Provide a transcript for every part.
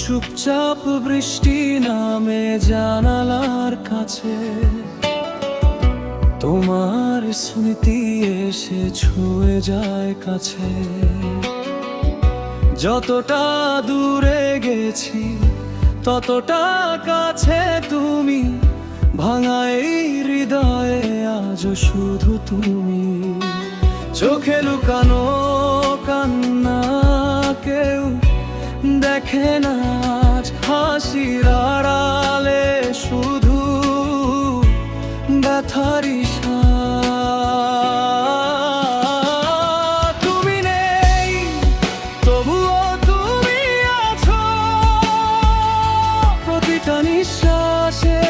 চুপচাপ বৃষ্টি নামে জানালার কাছে, তোমার স্মৃতি এসে ছুঁয়ে যায় কাছে। যতটা দূরে গেছি ততটা কাছে তুমি, ভাঙা এই হৃদয়ে আজ শুধু তুমি। চোখে লুকানো কান্না কেউ দেখে না আজ, হাসির আড়ালে শুধু ব্যথার ইশারা। তুমি নেই তবুও তুমি আছো, প্রতিটা নিঃশ্বাসে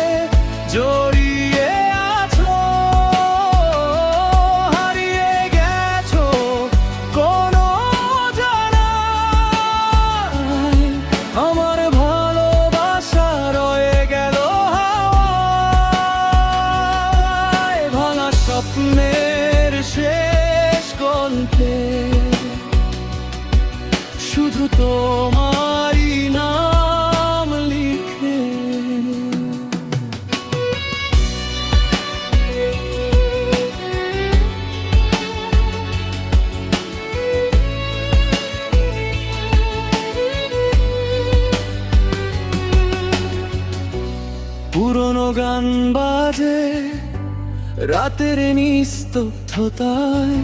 জড়িয়ে আছো। হারিয়ে গেছো কোনো জানায়, আমার ভালোবাসা রয়ে গেল হাওয়ায়। ভাঙা স্বপ্নের শেষ গল্পে শুধু তোমারই নাম লিখে। পুরনো গান বাজে রাতের নিস্তব্ধতায়,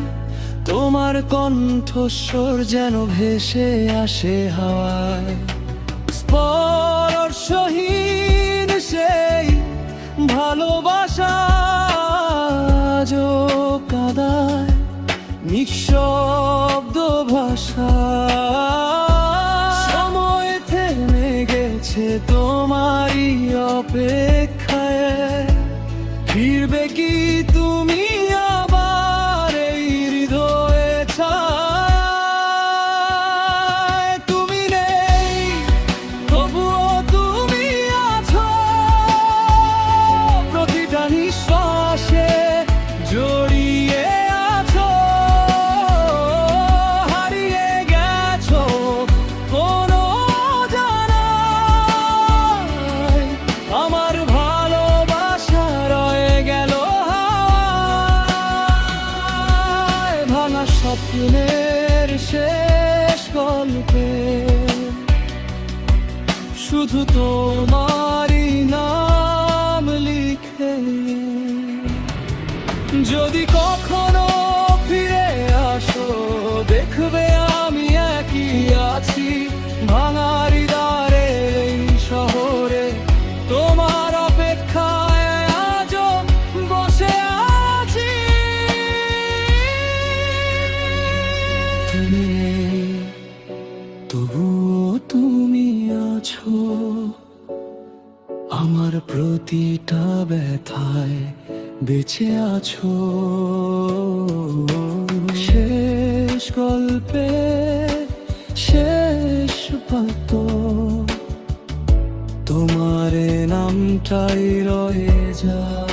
তোমার কণ্ঠস্বর যেন ভেসে আসে হাওয়ায়। স্পর্শহীন সেই ভালোবাসা আজও কাঁদায়, নিঃশব্দ ভাষা। সময় থেমে গেছে তোমারই অপেক্ষায়, ফিরবে কি তুমি আবার এই হৃদয়ে ছায়। তুমি নেই তবুও তুমি আছো, প্রতিটা নিঃশ্বাসে জড়িয়ে আছো। হারিয়ে গেছো কোনো জানায়, আমার ভালোবাসা রয়ে গেল হাওয়ায়। ভাঙা স্বপ্নের শেষ গল্পে শুধু তোমারই নাম লিখে। যদি কখনো ফিরে আসো দেখবে আমি একই আছি, ভাঙা হৃদয়ের এই শহরে তোমার অপেক্ষায় আজও বসে আছি। তুমি নেই তবুও তুমি আছো, আমার প্রতিটা ব্যথায় বেঁচে আছো। শেষ গল্পে শেষ পাত, তোমার নামটাই রয়ে যায়।